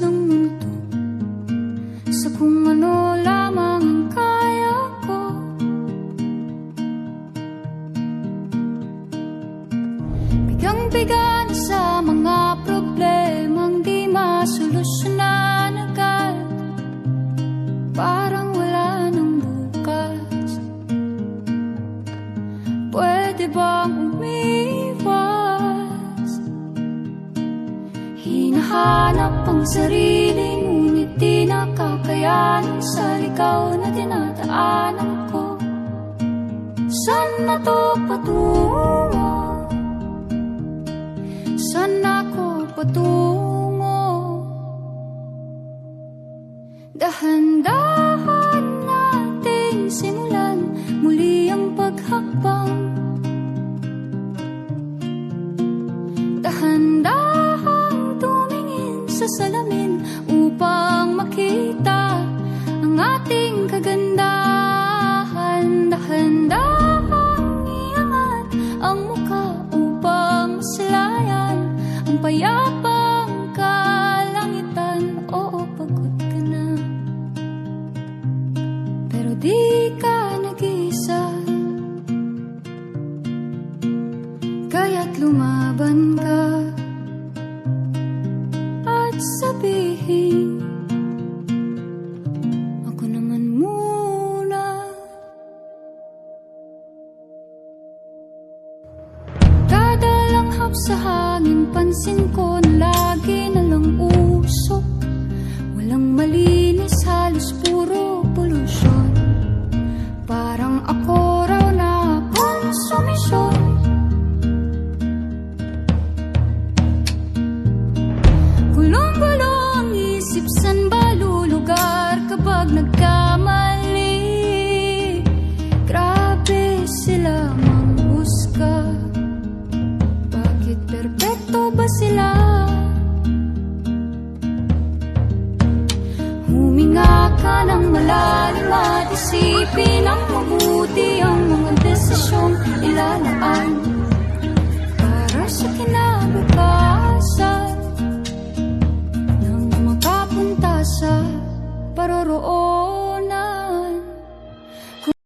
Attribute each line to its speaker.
Speaker 1: ng mundo sa kung ano lamang ang kaya ko. Bigang-biga na sa mga problemang di masolusyonan agad, parang wala nang bukas. Pwede bang umiwas? Hinahanap ang sarili, ngunit di nakakayanan sa ligaw na dinadaanan ko. Saan na to patungo? Saan ako patungo? Dahan-dahan nating simulan muli ang paghakbang. Dahan-dahan tumingin sa salamin upang makita ang ating kagandahan. Dahan-dahan iangat ang mukha upang masalayan ang payapang kalangitan. Oo, pagod ka na, pero di ka nag-iisa. Kaya't lumaban ka at sabihin, ako naman muna. Kada langhap sa hangin, pansin ko na lagi na lang usok. Walang malinis, halos puro polusyon. Parang ako raw na konsumisyon. Gulong-gulo ang isip, san ba lulugar kapag nagkamali? Grabe sila manghusga. Bakit perpekto ba sila? Huminga ka ng malalim at isipin ang mabuti ang mga desisyong ilalaan para sa kinabukasan nang makapunta sa paroroon.